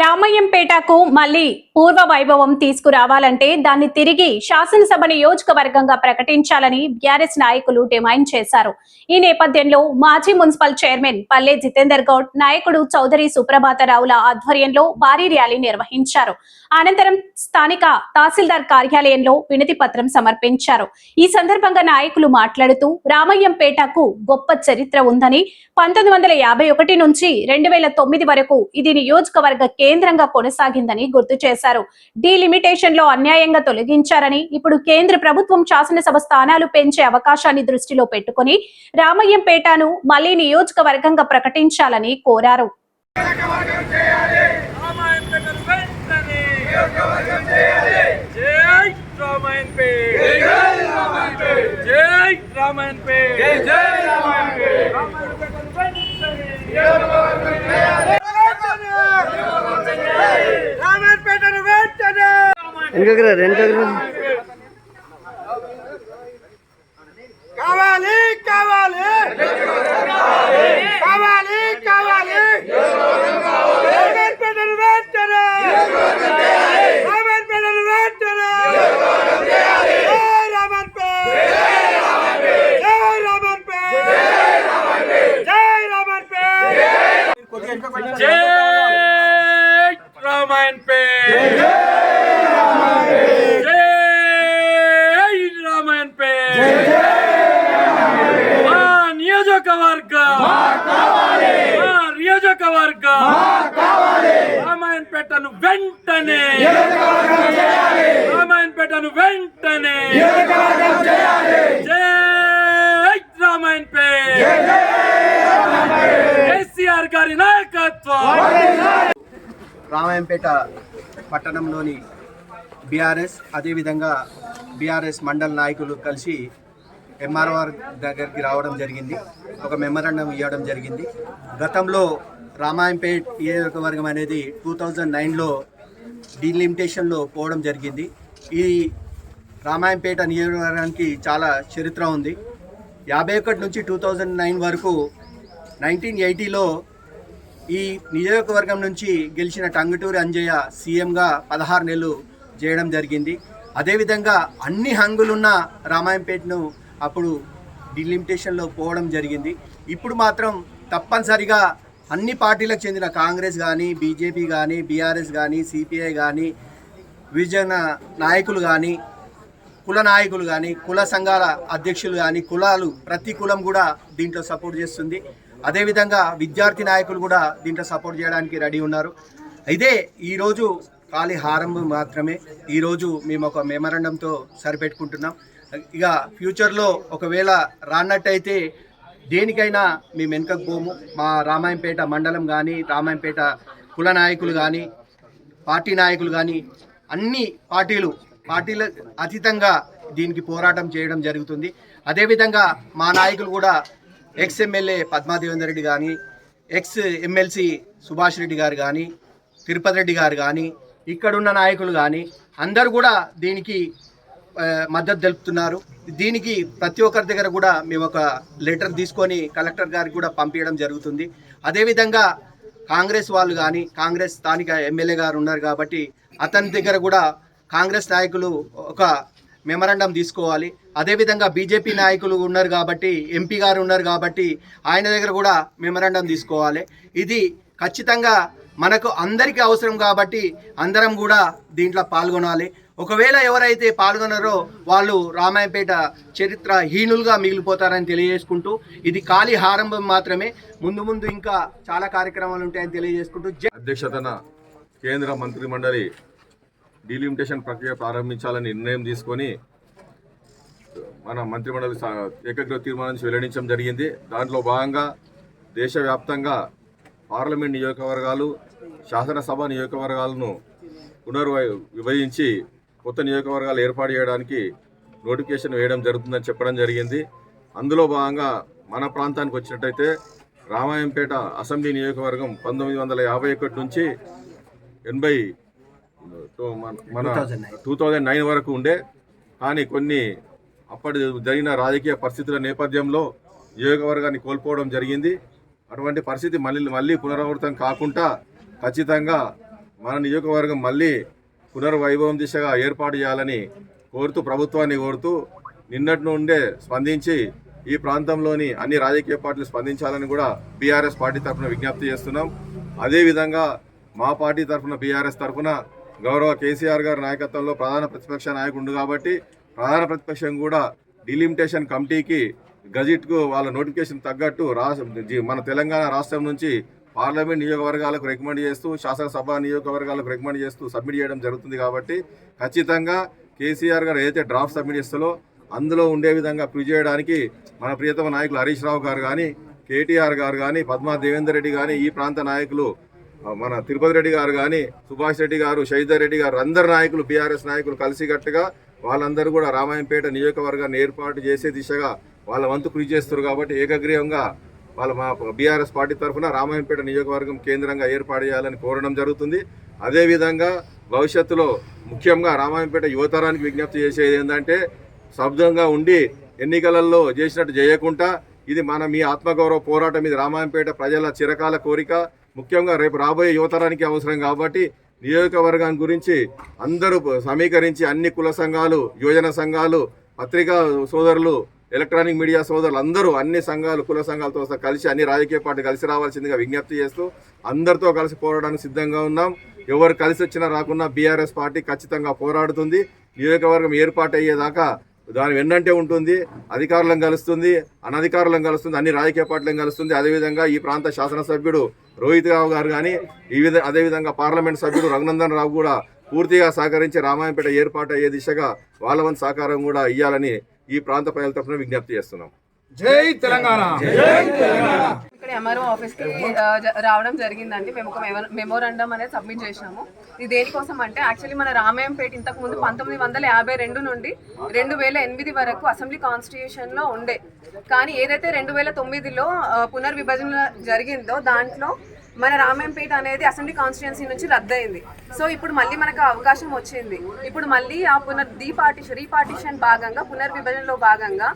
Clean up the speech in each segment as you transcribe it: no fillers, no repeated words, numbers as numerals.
రామయ్యంపేటకు మళ్లీ పూర్వ వైభవం తీసుకురావాలంటే దాన్ని తిరిగి శాసనసభ నియోజకవర్గంగా ప్రకటించాలని బీఆర్ఎస్ నాయకులు డిమాండ్ చేశారు. ఈ నేపథ్యంలో మాజీ మున్సిపల్ చైర్మన్ పల్లె జితేందర్ గౌడ్, నాయకుడు చౌదరి సుప్రభాతరావుల ఆధ్వర్యంలో భారీ ర్యాలీ నిర్వహించారు. అనంతరం స్థానిక తహసీల్దార్ కార్యాలయంలో వినతి పత్రం సమర్పించారు. ఈ సందర్భంగా నాయకులు మాట్లాడుతూ రామయ్యంపేటకు గొప్ప చరిత్ర ఉందని, 1951 నుంచి 2009 వరకు ఇది నియోజకవర్గ కేంద్రంగా కొనసాగిందని గుర్తు చేశారు. డీలిమిటేషన్ లో అన్యాయంగా తొలగించారని, ఇప్పుడు కేంద్ర ప్రభుత్వం శాసనసభ స్థానాలు పెంచే అవకాశాన్ని దృష్టిలో పెట్టుకుని రామయ్యంపేటను మళ్లీ నియోజకవర్గంగా ప్రకటించాలని కోరారు. కావాలి కావాలి కావాలి కావాలి రామన్పేటను వెంటనే రామన్పేటను వెంటనే జై రామన్పేట జై రామన్పేట జై రామన్పేట జై రామన్పేట నియోజకవర్గ రామాయణపేటను వెంటనే రామాయణపేటను వెంటనే జై రామాయణపేట కేసీఆర్ గారి నాయకత్వం. రామాయణపేట పట్టణంలోని బీఆర్ఎస్ అదేవిధంగా బీఆర్ఎస్ మండల నాయకులు కలిసి ఎంఆర్ఆర్ దగ్గరికి రావడం జరిగింది. ఒక మెమరాండం ఇవ్వడం జరిగింది. గతంలో రామాయంపేట్ నియోజకవర్గం అనేది 2009లో డీలిమిటేషన్లో పోవడం జరిగింది. ఈ రామాయంపేట నియోజకవర్గానికి చాలా చరిత్ర ఉంది. 51 నుంచి 2009 వరకు 1980లో ఈ నియోజకవర్గం నుంచి గెలిచిన టంగుటూరి అంజయ్య సీఎంగా 16 నెలలు చేయడం జరిగింది. అదేవిధంగా అన్ని హంగులున్న రామాయంపేటను అప్పుడు డిలిమిటేషన్లో పోవడం జరిగింది. ఇప్పుడు మాత్రం తప్పనిసరిగా అన్ని పార్టీలకు చెందిన కాంగ్రెస్ కానీ, బీజేపీ కానీ, బీఆర్ఎస్ కానీ, సిపిఐ కానీ, విభజన నాయకులు కానీ, కుల నాయకులు కానీ, కుల సంఘాల అధ్యక్షులు కానీ, కులాలు ప్రతి కులం కూడా దీంట్లో సపోర్ట్ చేస్తుంది. అదేవిధంగా విద్యార్థి నాయకులు కూడా దీంట్లో సపోర్ట్ చేయడానికి రెడీ ఉన్నారు. అయితే ఈరోజు ఖాళీ హారం మాత్రమే. ఈరోజు మేము ఒక మెమరాండంతో సరిపెట్టుకుంటున్నాం. ఇక ఫ్యూచర్లో ఒకవేళ రానట్టయితే దేనికైనా మేము వెనుకకు పోము. మా రామాయంపేట మండలం కానీ, రామాయంపేట కుల నాయకులు కానీ, పార్టీ నాయకులు కానీ, అన్ని పార్టీల అతీతంగా దీనికి పోరాటం చేయడం జరుగుతుంది. అదేవిధంగా మా నాయకులు కూడా ఎక్స్ ఎమ్మెల్యే పద్మాదేవేందర్ రెడ్డి కానీ, ఎక్స్ ఎమ్మెల్సీ సుభాష్ రెడ్డి గారు కానీ, తిరుపతి రెడ్డి గారు కానీ, ఇక్కడున్న నాయకులు కానీ అందరూ కూడా దీనికి మద్దతు తెలుపుతున్నారు. దీనికి ప్రతి ఒక్కరి దగ్గర కూడా మేము ఒక లెటర్ తీసుకొని కలెక్టర్ గారికి కూడా పంపించడం జరుగుతుంది. అదేవిధంగా కాంగ్రెస్ వాళ్ళు కానీ, కాంగ్రెస్ స్థానిక ఎమ్మెల్యే గారు ఉన్నారు కాబట్టి అతని దగ్గర కూడా కాంగ్రెస్ నాయకులు ఒక మెమరాండం తీసుకోవాలి. అదేవిధంగా బీజేపీ నాయకులు ఉన్నారు కాబట్టి, ఎంపీ గారు ఉన్నారు కాబట్టి ఆయన దగ్గర కూడా మెమరాండం తీసుకోవాలి. ఇది ఖచ్చితంగా మనకు అందరికీ అవసరం కాబట్టి అందరం కూడా దీంట్లో పాల్గొనాలి. ఒకవేళ ఎవరైతే పాల్గొన్నారో వాళ్ళు రామాయంపేట చరిత్ర హీనులుగా మిగిలిపోతారని తెలియజేసుకుంటూ, ఇది ఖాళీ ఆరంభం మాత్రమే. ముందు ఇంకా చాలా కార్యక్రమాలు ఉంటాయని తెలియజేసుకుంటూ అధ్యక్షతన కేంద్ర మంత్రి మండలి డీలిమిటేషన్ ప్రక్రియ ప్రారంభించాలని నిర్ణయం తీసుకొని మన మంత్రిమండలి ఏకగ్రీవ తీర్మానం వెల్లడించడం జరిగింది. దాంట్లో భాగంగా దేశవ్యాప్తంగా పార్లమెంట్ నియోజకవర్గాలు, శాసనసభ నియోజకవర్గాలను విభజించి కొత్త నియోజకవర్గాలు ఏర్పాటు చేయడానికి నోటిఫికేషన్ వేయడం జరుగుతుందని చెప్పడం జరిగింది. అందులో భాగంగా మన ప్రాంతానికి వచ్చినట్టయితే రామాయంపేట అసెంబ్లీ నియోజకవర్గం 1951 నుంచి 2009 వరకు ఉండే. కానీ కొన్ని అప్పటి జరిగిన రాజకీయ పరిస్థితుల నేపథ్యంలో నియోజకవర్గాన్ని కోల్పోవడం జరిగింది. అటువంటి పరిస్థితి మళ్ళీ పునరావృతం కాకుండా ఖచ్చితంగా మన నియోజకవర్గం మళ్ళీ పునర్వైభవం దిశగా ఏర్పాటు చేయాలని కోరుతూ ప్రభుత్వాన్ని కోరుతూ నిన్నటి నుండే స్పందించి ఈ ప్రాంతంలోని అన్ని రాజకీయ పార్టీలు స్పందించాలని కూడా బీఆర్ఎస్ పార్టీ తరఫున విజ్ఞప్తి చేస్తున్నాం. అదేవిధంగా మా పార్టీ తరఫున బీఆర్ఎస్ తరఫున గౌరవ కేసీఆర్ గారి నాయకత్వంలో ప్రధాన ప్రతిపక్ష నాయకుడు కాబట్టి ప్రధాన ప్రతిపక్షం కూడా డిలిమిటేషన్ కమిటీకి గజెట్కు వాళ్ళ నోటిఫికేషన్ తగ్గట్టు మన తెలంగాణ రాష్ట్రం నుంచి పార్లమెంట్ నియోజకవర్గాలకు రికమెండ్ చేస్తూ శాసనసభ నియోజకవర్గాలకు రికమెండ్ చేస్తూ సబ్మిట్ చేయడం జరుగుతుంది. కాబట్టి ఖచ్చితంగా కేసీఆర్ గారు ఏదైతే డ్రాఫ్ట్ సబ్మిట్ చేస్తారో అందులో ఉండే విధంగా కృషి చేయడానికి మన ప్రియతమ నాయకులు హరీష్ రావు గారు కానీ, కేటీఆర్ గారు కానీ, పద్మా దేవేందర్ రెడ్డి కానీ, ఈ ప్రాంత నాయకులు మన తిరుపతి రెడ్డి గారు కానీ, సుభాష్ రెడ్డి గారు, శశిధర్ రెడ్డి గారు, అందరు నాయకులు బీఆర్ఎస్ నాయకులు కలిసికట్టుగా వాళ్ళందరూ కూడా రామాయంపేట నియోజకవర్గాన్ని ఏర్పాటు చేసే దిశగా వాళ్ళ వంతు కృషి చేస్తారు. కాబట్టి ఏకగ్రీవంగా మా బీఆర్ఎస్ పార్టీ తరఫున రామాయంపేట నియోజకవర్గం కేంద్రంగా ఏర్పాటు చేయాలని కోరడం జరుగుతుంది. అదేవిధంగా భవిష్యత్తులో ముఖ్యంగా రామాయంపేట యువతరానికి విజ్ఞప్తి చేసేది ఏంటంటే శబ్దంగా ఉండి ఎన్నికలలో చేసినట్టు చేయకుండా ఇది మీ ఆత్మగౌరవ పోరాటం, ఇది రామాయంపేట ప్రజల చిరకాల కోరిక, ముఖ్యంగా రేపు రాబోయే యువతరానికి అవసరం. కాబట్టి నియోజకవర్గం గురించి అందరూ సమీకరించి అన్ని కుల సంఘాలు, యువజన సంఘాలు, పత్రికా సోదరులు, ఎలక్ట్రానిక్ మీడియా సోదరులు అందరూ అన్ని సంఘాలు, కుల సంఘాలతో కలిసి అన్ని రాజకీయ పార్టీలు కలిసి రావాల్సిందిగా విజ్ఞప్తి చేస్తూ అందరితో కలిసి పోరాడడానికి సిద్ధంగా ఉన్నాం. ఎవరు కలిసి వచ్చినా రాకున్నా బీఆర్ఎస్ పార్టీ ఖచ్చితంగా పోరాడుతుంది. నియోజకవర్గం ఏర్పాటు అయ్యేదాకా దాని వెన్నంటే ఉంటుంది. అధికారులను కలుస్తుంది, అనధికారులను కలుస్తుంది, అన్ని రాజకీయ పార్టీలను కలుస్తుంది. అదేవిధంగా ఈ ప్రాంత శాసనసభ్యుడు రోహిత్ రావు గారు కానీ, అదేవిధంగా పార్లమెంట్ సభ్యుడు రఘునందన్ రావు కూడా పూర్తిగా సహకరించి రామాయంపేట ఏర్పాటు అయ్యే దిశగా వాళ్ళ వంతు సహకారం కూడా ఇవ్వాలని ఈ ప్రాంత ప్రజల తరఫున విజ్ఞప్తి చేస్తున్నాం. జై తెలంగాణ. ఇక్కడ ఎంఆర్ఓ ఆఫీస్కి రావడం జరిగిందండి. మేము ఒక మెమోరాండం అనేది సబ్మిట్ చేసినాము. ఇది దేనికోసం అంటే యాక్చువల్లీ మన రామాయంపేట ఇంతకుముందు 1952 నుండి 2008 వరకు అసెంబ్లీ కాన్స్టిట్యూషన్లో ఉండే. కానీ ఏదైతే 2009లో పునర్విభజన జరిగిందో దాంట్లో మన రామాయంపేట అనేది అసెంబ్లీ కాన్స్టిట్యుయెన్సీ నుంచి రద్దయింది. సో ఇప్పుడు మళ్ళీ మనకు అవకాశం వచ్చింది. ఇప్పుడు మళ్ళీ ఆ రీపార్టిషన్ భాగంగా, పునర్విభజనలో భాగంగా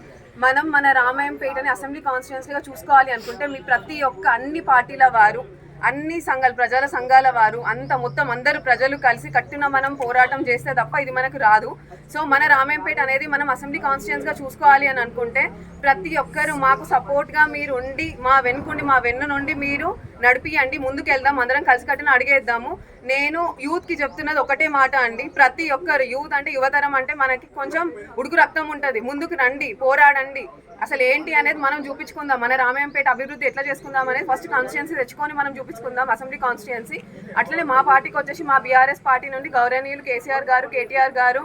మన రామాయంపేటని అసెంబ్లీ కాన్స్టిట్యుయెన్సీగా చూసుకోవాలి అనుకుంటే మీ ప్రతి ఒక్క అన్ని పార్టీల వారు, అన్ని సంఘాలు, ప్రజల సంఘాల వారు మొత్తం అందరూ ప్రజలు కలిసి కట్టిన మనం పోరాటం చేస్తే తప్ప ఇది మనకు రాదు. సో మన రామాయంపేట అనేది మనం అసెంబ్లీ కాన్స్టిట్యుయెన్సీగా చూసుకోవాలి అని అనుకుంటే ప్రతి ఒక్కరు మాకు సపోర్ట్గా మీరు ఉండి మా వెన్ను నుండి మీరు నడిపియండి, ముందుకెళ్దాం, అందరం కలిసి కట్టిన అడిగేద్దాము. నేను యూత్కి చెప్తున్నది ఒకటే మాట అండి, ప్రతి ఒక్కరు యూత్ అంటే యువతరం అంటే మనకి కొంచెం ఉడుకు రక్తం ఉంటుంది, ముందుకు రండి, పోరాడండి, అసలు ఏంటి అనేది మనం చూపించుకుందాం. మన రామాయంపేట అభివృద్ధి ఎట్లా చేసుకుందాం అనేది ఫస్ట్ కాన్స్టిట్యుయెన్సీ తెచ్చుకొని మనం చూపించుకుందాం, అసెంబ్లీ కాన్స్టిట్యుయెన్సీ. అట్లనే మా పార్టీకి వచ్చేసి మా బీఆర్ఎస్ పార్టీ నుండి గౌరవనీయులు కేసీఆర్ గారు, కేటీఆర్ గారు,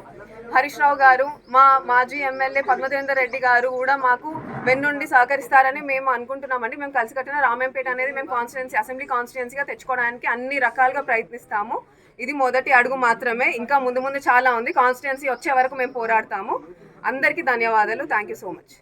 హరీష్ రావు గారు, మా మాజీ ఎమ్మెల్యే పద్మదేవేందర్ రెడ్డి గారు కూడా మాకు వెన్నుండి సహకరిస్తారని మేము అనుకుంటున్నామండి. మేము కలిసి కట్టిన రామాయంపేట అనేది మేము అసెంబ్లీ కాన్స్టిట్యుయెన్సీగా తెచ్చుకోవడానికి అన్ని రకాలుగా ప్రయత్నిస్తాము. ఇది మొదటి అడుగు మాత్రమే, ఇంకా ముందు చాలా ఉంది. కాన్స్టిట్యుయెన్సీ వచ్చే వరకు మేము పోరాడతాము. అందరికీ ధన్యవాదాలు. Thank you so much.